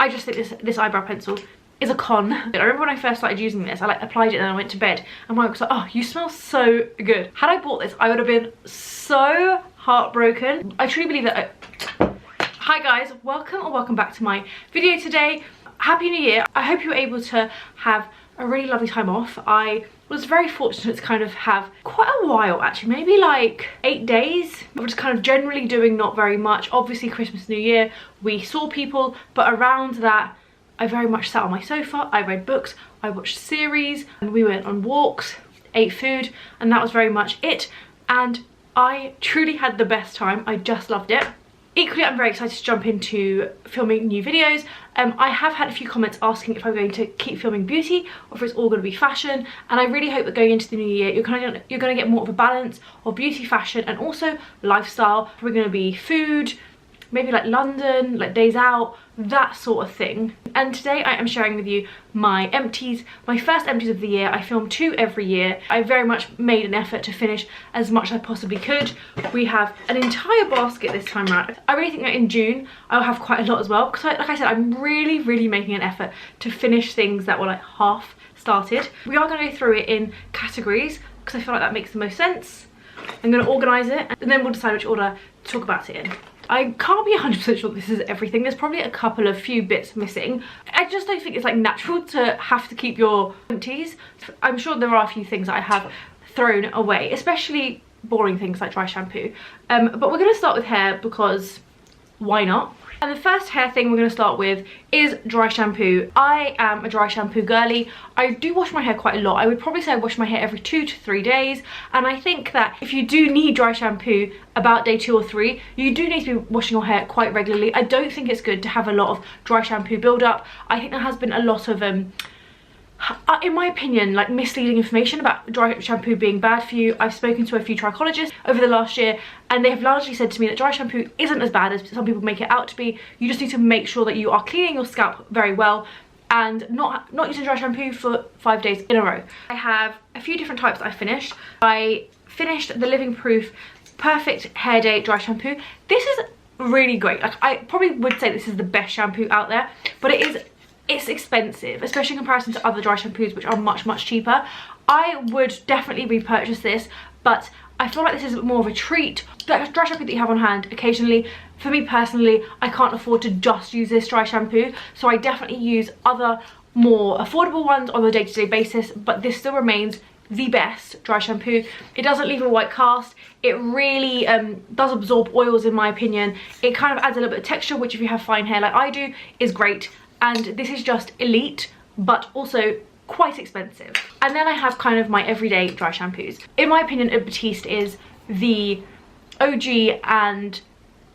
I just think this eyebrow pencil is a con. I remember when I first started using this, I like applied it and then I went to bed and Mike was like, oh, you smell so good. Had I bought this, I would have been so heartbroken. I truly believe that Hi guys, welcome back to my video today. Happy New Year. I hope you were able to have a really lovely time off. I was very fortunate to kind of have quite a while, actually, maybe like 8 days. I was just kind of generally doing not very much. Obviously Christmas, New Year, we saw people, but around that, I very much sat on my sofa, I read books, I watched series, and we went on walks, ate food, and that was very much it. And I truly had the best time. I just loved it. Equally, I'm very excited to jump into filming new videos. I have had a few comments asking if I'm going to keep filming beauty or if it's all going to be fashion, and I really hope that going into the new year you're going to get more of a balance of beauty, fashion, and also lifestyle. We're going to be food, maybe like London, like days out, that sort of thing. And today I am sharing with you my empties, my first empties of the year. I film 2 every year. I very much made an effort to finish as much as I possibly could. We have an entire basket this time around. I really think that in June I'll have quite a lot as well, because like I said, I'm really making an effort to finish things that were like half started. We are going to go through it in categories because I feel like that makes the most sense. I'm going to organise it and then we'll decide which order to talk about it in. I can't be 100% sure this is everything. There's probably a few bits missing. I just don't think it's like natural to have to keep your empties. I'm sure there are a few things that I have thrown away, especially boring things like dry shampoo. But we're going to start with hair because why not? And the first hair thing we're going to start with is dry shampoo. I am a dry shampoo girly. I do wash my hair quite a lot. I would probably say I wash my hair every 2 to 3 days. And I think that if you do need dry shampoo about day 2 or 3, you do need to be washing your hair quite regularly. I don't think it's good to have a lot of dry shampoo build up. I think there has been a lot of in my opinion, like misleading information about dry shampoo being bad for you. I've spoken to a few trichologists over the last year and they have largely said to me that dry shampoo isn't as bad as some people make it out to be. You just need to make sure that you are cleaning your scalp very well and not using dry shampoo for 5 days in a row. I have a few different types I finished. I finished the Living Proof Perfect Hair Day Dry Shampoo. This is really great. Like, I probably would say this is the best shampoo out there, but it's expensive, especially in comparison to other dry shampoos which are much cheaper. I would definitely repurchase this, but I feel like this is more of a treat. The dry shampoo that you have on hand occasionally, for me personally, I can't afford to just use this dry shampoo, so I definitely use other more affordable ones on a day-to-day basis, but this still remains the best dry shampoo. It doesn't leave a white cast. It really does absorb oils, in my opinion. It kind of adds a little bit of texture, which if you have fine hair like I do is great. And this is just elite, but also quite expensive. And then I have kind of my everyday dry shampoos. In my opinion, Batiste is the OG and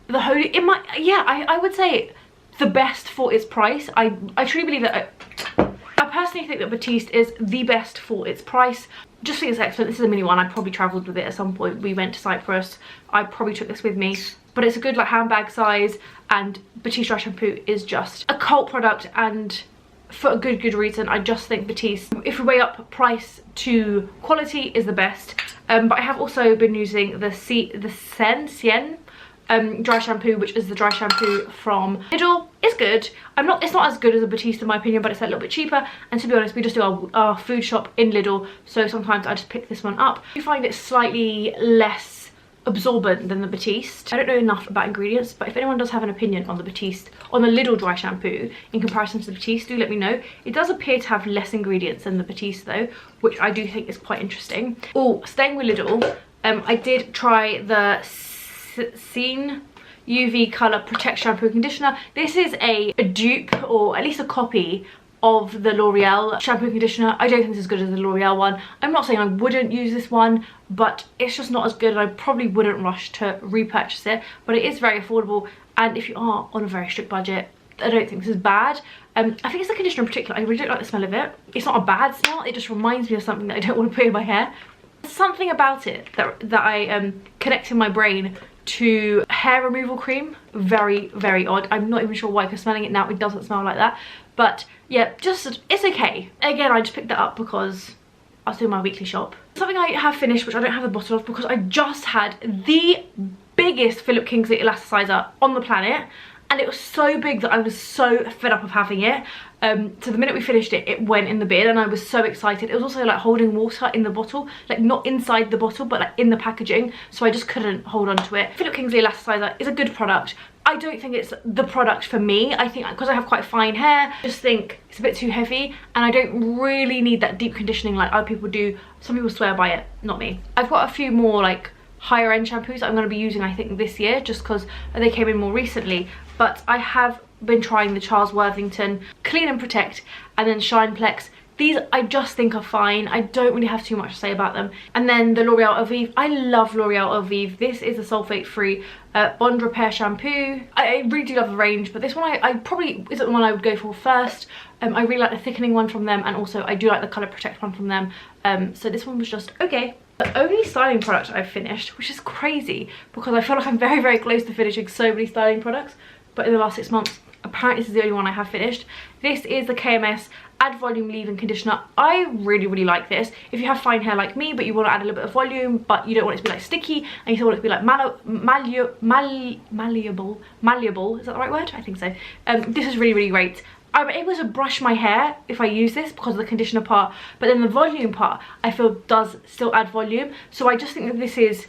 the holy, I would say the best for its price. I truly believe that I personally think that Batiste is the best for its price. Just think it's excellent. This is a mini one. I probably travelled with it at some point. We went to Cyprus. I probably took this with me. But it's a good like handbag size, and Batiste dry shampoo is just a cult product, and for a good reason. I just think Batiste, if we weigh up price to quality, is the best. But I have also been using the Cien dry shampoo, which is the dry shampoo from Lidl. It's good. It's not as good as a Batiste in my opinion, but it's a little bit cheaper. And to be honest, we just do our food shop in Lidl, so sometimes I just pick this one up. I find it slightly less absorbent than the Batiste. I don't know enough about ingredients, but if anyone does have an opinion on the Batiste, on the Lidl dry shampoo in comparison to the Batiste, do let me know. It does appear to have less ingredients than the Batiste though, which I do think is quite interesting. Oh, staying with Lidl, I did try the Cien UV Colour Protect Shampoo and Conditioner. This is a dupe, or at least a copy of the L'Oreal shampoo and conditioner. I don't think it's as good as the L'Oreal one. I'm not saying I wouldn't use this one, but it's just not as good, and I probably wouldn't rush to repurchase it. But it is very affordable, and if you are on a very strict budget, I don't think this is bad. I think it's the conditioner in particular. I really don't like the smell of it. It's not a bad smell, it just reminds me of something that I don't want to put in my hair. There's something about it that I connect in my brain to hair removal cream. Very odd. I'm not even sure why, because smelling it now it doesn't smell like that. But yeah, just it's okay. Again, I just picked that up because I was doing my weekly shop. Something I have finished, which I don't have a bottle of because I just had the biggest Philip Kingsley elasticizer on the planet, and it was so big that I was so fed up of having it. So the minute we finished it, it went in the bin and I was so excited. It was also like holding water in the bottle, like not inside the bottle but like in the packaging, so I just couldn't hold on to it. Philip Kingsley Elasticizer is a good product. I don't think it's the product for me. I think because I have quite fine hair, I just think it's a bit too heavy and I don't really need that deep conditioning like other people do. Some people swear by it, not me. I've got a few more like higher end shampoos that I'm going to be using I think this year, just because they came in more recently, but I have been trying the Charles Worthington Clean and Protect and then Shineplex. These I just think are fine. I don't really have too much to say about them. And then the L'Oreal Elvive. I love L'Oreal Elvive. This is a sulfate free bond repair shampoo. I really do love the range, but this one I probably isn't the one I would go for first. I really like the thickening one from them, and also I do like the Colour Protect one from them. So this one was just okay. The only styling product I've finished, which is crazy because I feel like I'm very, very close to finishing so many styling products, but in the last 6 months, apparently this is the only one I have finished. This is the KMS Add Volume Leave-In Conditioner. I really, really like this. If you have fine hair like me, but you want to add a little bit of volume, but you don't want it to be like sticky, and you still want it to be like malleable, is that the right word? I think so. This is really, really great. I'm able to brush my hair if I use this because of the conditioner part, but then the volume part I feel does still add volume. So I just think that this is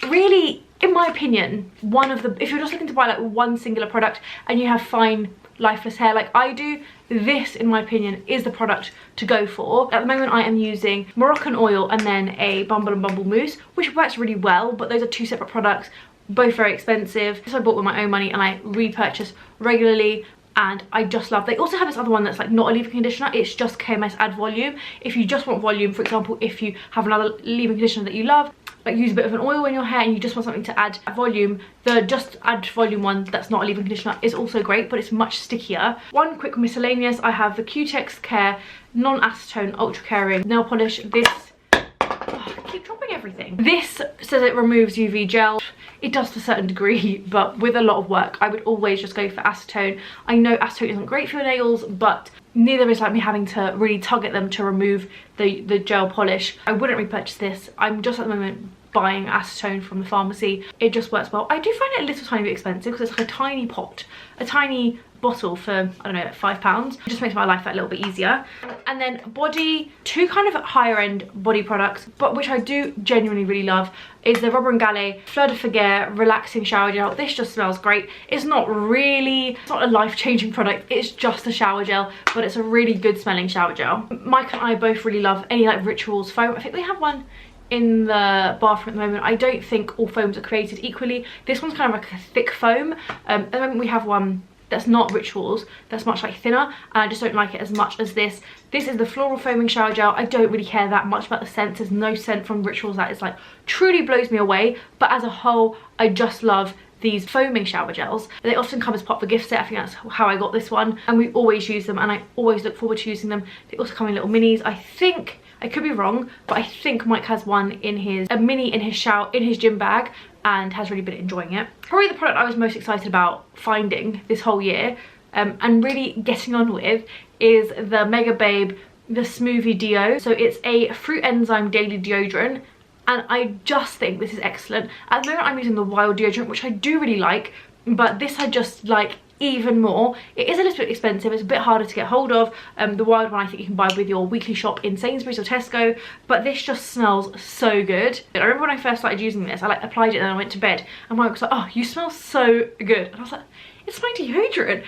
really, in my opinion, one of the, if you're just looking to buy like one singular product and you have fine lifeless hair like I do, this in my opinion is the product to go for. At the moment I am using Moroccan oil and then a Bumble and Bumble mousse, which works really well, but those are two separate products, both very expensive. This I bought with my own money and I repurchase regularly, and I just love. They also have this other one that's like not a leave-in conditioner, it's just KMS Add Volume. If you just want volume, for example, if you have another leave-in conditioner that you love, like use a bit of an oil in your hair and you just want something to add volume, the just Add Volume one that's not a leave-in conditioner is also great, but it's much stickier. One quick miscellaneous, I have the Cutex Care Non-Acetone Ultra Caring Nail Polish. This, I keep dropping everything. This says it removes UV gel. It does to a certain degree, but with a lot of work, I would always just go for acetone. I know acetone isn't great for your nails, but neither is like me having to really tug at them to remove the gel polish. I wouldn't repurchase this. I'm just at the moment buying acetone from the pharmacy. It just works well. I do find it a little tiny bit expensive because it's like a tiny pot, a tiny bottle for, I don't know, £5. It just makes my life that little bit easier. And then body, two kind of higher end body products, but which I do genuinely really love, is the Robert & Gallet Fleur de Figuer Relaxing Shower Gel. This just smells great. It's not a life-changing product, it's just a shower gel, but it's a really good smelling shower gel. Mike and I both really love any like Rituals foam. I think they have one in the bathroom at the moment. I don't think all foams are created equally. This one's kind of like a thick foam. At the moment we have one that's not Rituals, that's much like thinner, and I just don't like it as much as this. This is the Floral Foaming Shower Gel. I don't really care that much about the scent. There's no scent from Rituals that is like truly blows me away, but as a whole I just love these foaming shower gels. They often come as part of a gift set. I think that's how I got this one, and we always use them and I always look forward to using them. They also come in little minis. I think, I could be wrong, but I think Mike has one in his, a mini in his shower, in his gym bag, and has really been enjoying it. Probably the product I was most excited about finding this whole year and really getting on with is the Mega Babe, the Smoothie Deo. So it's a fruit enzyme daily deodorant, and I just think this is excellent. At the moment I'm using the Wild deodorant, which I do really like, but this I just like even more. It is a little bit expensive, it's a bit harder to get hold of. The Wild one I think you can buy with your weekly shop in Sainsbury's or Tesco, but this just smells so good. I remember when I first started using this, I like applied it and I went to bed and Mike was like, oh, you smell so good, and I was like, it's my deodorant.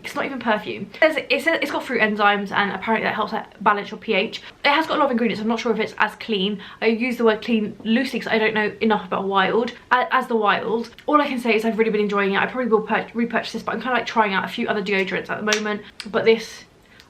It's not even perfume. It's got fruit enzymes, and apparently that helps balance your pH. It has got a lot of ingredients. I'm not sure if it's as clean. I use the word clean loosely because I don't know enough about Wild. As the Wild, all I can say is I've really been enjoying it. I probably will repurchase this, but I'm kind of like trying out a few other deodorants at the moment. But this,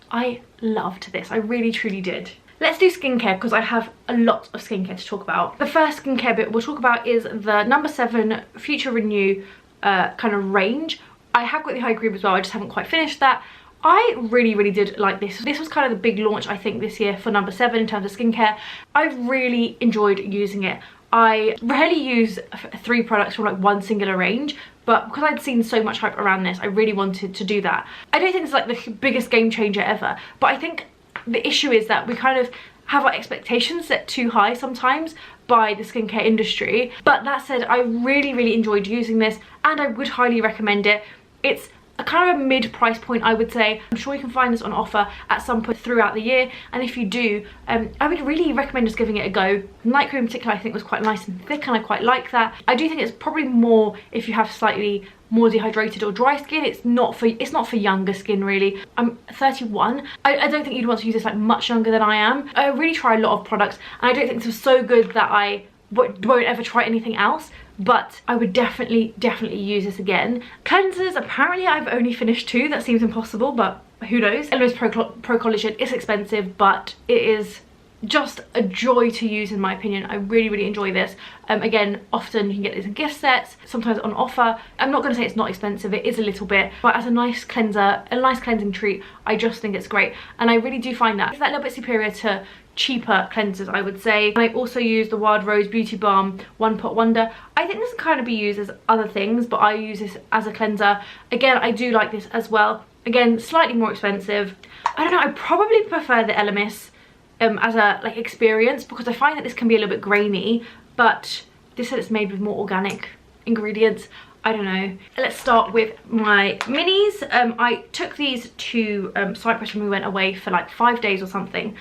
I loved this. I really truly did. Let's do skincare because I have a lot of skincare to talk about. The first skincare bit we'll talk about is the No7 Future Renew kind of range. I have got the high cream as well, I just haven't quite finished that. I really, really did like this. This was kind of the big launch, I think, this year for No7 in terms of skincare. I really enjoyed using it. I rarely use 3 products from like one singular range, but because I'd seen so much hype around this, I really wanted to do that. I don't think it's like the biggest game changer ever, but I think the issue is that we kind of have our expectations set too high sometimes by the skincare industry. But that said, I really, really enjoyed using this and I would highly recommend it. It's a kind of a mid price point, I would say. I'm sure you can find this on offer at some point throughout the year, and if you do, I would really recommend just giving it a go. Night cream in particular I think was quite nice and thick, and I quite like that. I do think it's probably more if you have slightly more dehydrated or dry skin. It's not for younger skin really. I'm 31. I don't think you'd want to use this like much younger than I am. I really try a lot of products, and I don't think this was so good that I won't ever try anything else, but I would definitely use this again. Cleansers, apparently I've only finished 2. That seems impossible, but who knows. Edelweiss Pro Collagen is expensive, but it is just a joy to use in my opinion. I really enjoy this. Again, often you can get this in gift sets, sometimes on offer. I'm not going to say it's not expensive, it is a little bit, but as a nice cleanser, a nice cleansing treat, I just think it's great, and I really do find that it's that little bit superior to cheaper cleansers, I would say. And I also use the Wild Rose Beauty Balm One Pot Wonder. I think this can kind of be used as other things, but I use this as a cleanser. Again, I do like this as well. Again, slightly more expensive. I don't know, I probably prefer the Elemis as a like experience, because I find that this can be a little bit grainy, but this said it's made with more organic ingredients. I don't know. Let's start with my minis. I took these to Cyprus when we went away for like 5 days or something.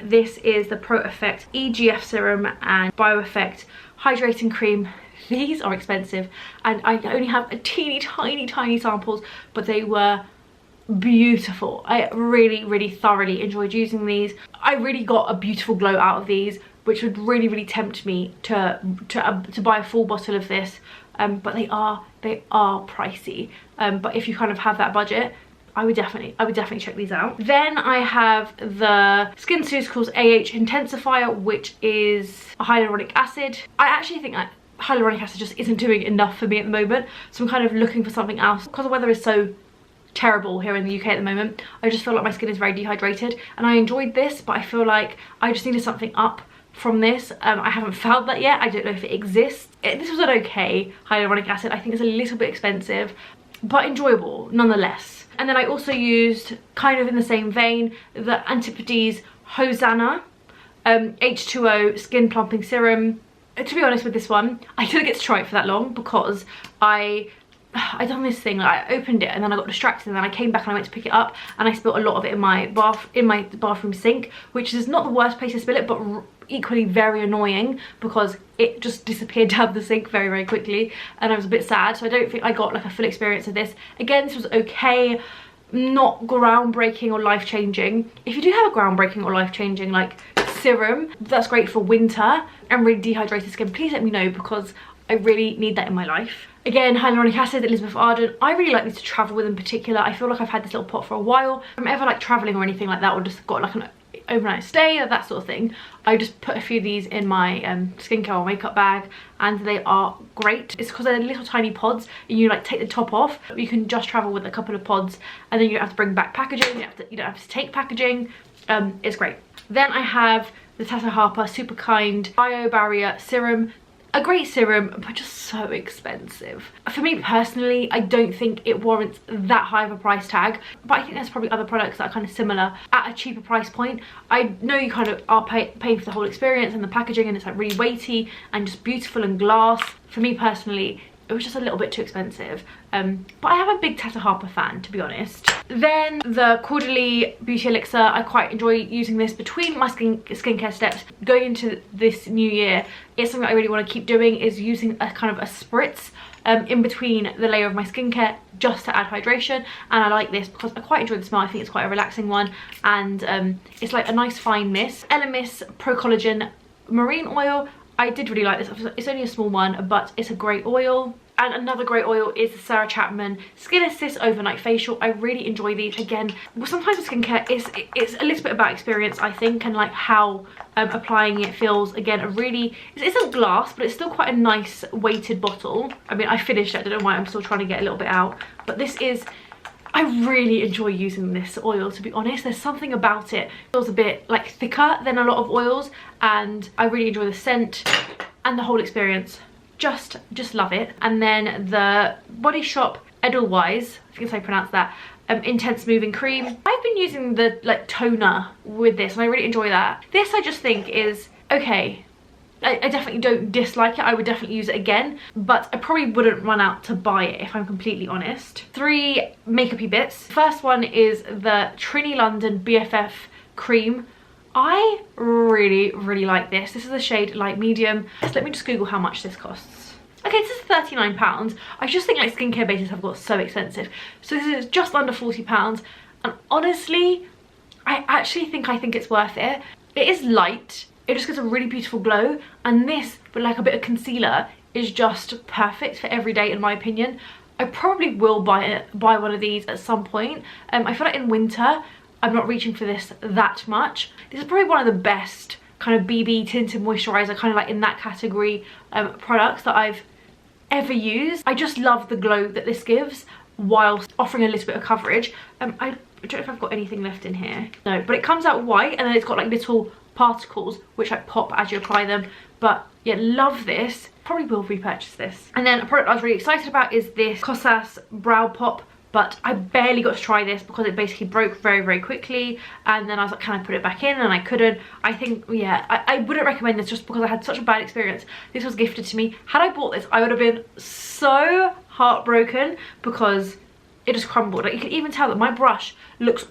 This is the Pro Effect EGF Serum and Bio Effect Hydrating Cream. These are expensive, and I only have a tiny samples, but they were beautiful. I really thoroughly enjoyed using these. I really got a beautiful glow out of these, which would really tempt me to buy a full bottle of this. But they are pricey. But if you kind of have that budget, I would definitely check these out. Then I have the SkinCeuticals AH Intensifier, which is a hyaluronic acid. I actually think that hyaluronic acid just isn't doing enough for me at the moment, so I'm kind of looking for something else. Because the weather is so terrible here in the UK at the moment, I just feel like my skin is very dehydrated, and I enjoyed this, but I feel like I just needed something up from this. I haven't found that yet. I don't know if it exists. This was an okay hyaluronic acid. I think it's a little bit expensive, but enjoyable nonetheless. And then I also used, kind of in the same vein, the Antipodes Hosanna H2O Skin Plumping Serum. To be honest with this one, I didn't get to try it for that long, because I done this thing, like I opened it and then I got distracted, and then I came back and I went to pick it up and I spilled a lot of it in my bathroom sink, which is not the worst place to spill it, but equally very annoying, because it just disappeared down the sink very quickly, and I was a bit sad. So I don't think I got like a full experience of this. Again, this was okay, not groundbreaking or life-changing. If you do have a groundbreaking or life-changing like serum that's great for winter and really dehydrated skin, please let me know, because I really need that in my life. Again, hyaluronic acid, Elizabeth Arden. I really like these to travel with in particular. I feel like I've had this little pot for a while. If I'm ever like traveling or anything like that, or just got like an overnight stay or that sort of thing, I just put a few of these in my skincare or makeup bag, and they are great. It's because they're little tiny pods, and you like take the top off. You can just travel with a couple of pods, and then you don't have to bring back packaging, you don't have to take packaging. It's great. Then I have the Tata Harper Super Kind Bio Barrier Serum. A great serum, but just so expensive. For me personally, I don't think it warrants that high of a price tag, but I think there's probably other products that are kind of similar at a cheaper price point. I know you kind of are paying for the whole experience and the packaging, and it's like really weighty and just beautiful and glass. For me personally, it was just a little bit too expensive, but I am a big Tata Harper fan, to be honest. Then the Quarterly Beauty Elixir, I quite enjoy using this between my skincare steps. Going into this new year, it's something I really want to keep doing, is using a kind of a spritz in between the layer of my skincare, just to add hydration. And I like this because I quite enjoy the smell. I think it's quite a relaxing one, and it's like a nice fine mist. Elemis Pro Collagen Marine Oil. I did really like this. It's only a small one, but it's a great oil. And another great oil is the Sarah Chapman Skinesis Overnight Facial. I really enjoy these. Again, sometimes with skincare, it's a little bit about experience, I think, and like how applying it feels. Again, it isn't glass, but it's still quite a nice weighted bottle. I mean, I finished it. I don't know why I'm still trying to get a little bit out. But this is, I really enjoy using this oil, to be honest. There's something about it. It feels a bit like thicker than a lot of oils, and I really enjoy the scent and the whole experience. Just love it. And then the Body Shop Edelweiss, I think that's how you pronounce that, Intense Moving Cream. I've been using the like toner with this, and I really enjoy that. This I just think is okay. I definitely don't dislike it. I would definitely use it again, but I probably wouldn't run out to buy it if I'm completely honest. 3 makeupy bits. First one is the Trinny London BFF cream. I really like this. This is the shade light medium. So let me just Google how much this costs. Okay, this is £39. I just think like skincare bases have got so expensive. So this is just under £40. And honestly, I think it's worth it. It is light. It just gives a really beautiful glow. And this, with like a bit of concealer, is just perfect for every day in my opinion. I probably will buy one of these at some point. I feel like in winter, I'm not reaching for this that much. This is probably one of the best kind of BB tinted moisturizer, kind of like in that category, products that I've ever used. I just love the glow that this gives whilst offering a little bit of coverage. I don't know if I've got anything left in here. No, but it comes out white and then it's got like little particles which like pop as you apply them. But yeah, love this. Probably will repurchase this. And then a product I was really excited about is this KOSAS Brow Pop, but I barely got to try this because it basically broke very quickly, and then I was like, can I put it back in? And I couldn't. I think, yeah, I wouldn't recommend this just because I had such a bad experience. This was gifted to me. Had I bought this, I would have been so heartbroken because it just crumbled. Like, you can even tell that my brush looks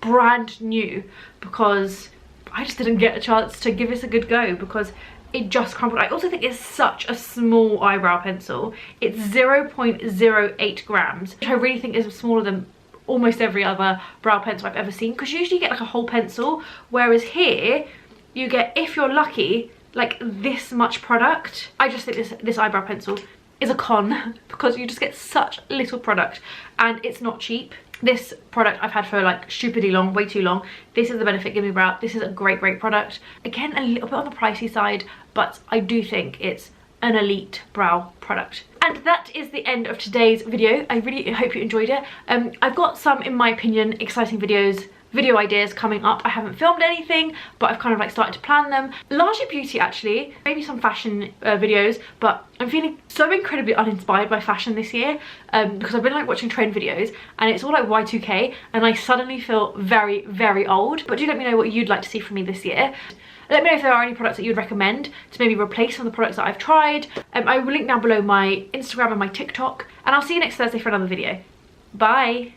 brand new because I just didn't get a chance to give this a good go because it just crumbled. I also think it's such a small eyebrow pencil. It's 0.08 grams, which I really think is smaller than almost every other brow pencil I've ever seen, because usually you get like a whole pencil, whereas here you get, if you're lucky, like this much product. I just think this eyebrow pencil is a con because you just get such little product and it's not cheap. This product I've had for like stupidly long, way too long. This is the Benefit Gimme Brow. This is a great product. Again, a little bit on the pricey side, but I do think it's an elite brow product. And that is the end of today's video. I really hope you enjoyed it. I've got some, in my opinion, exciting video ideas coming up. I haven't filmed anything, but I've kind of like started to plan them. Largely beauty actually, maybe some fashion videos, but I'm feeling so incredibly uninspired by fashion this year because I've been like watching trend videos and it's all like Y2K and I suddenly feel very old. But do let me know what you'd like to see from me this year. Let me know if there are any products that you'd recommend to maybe replace some of the products that I've tried. I will link down below my Instagram and my TikTok, and I'll see you next Thursday for another video. Bye!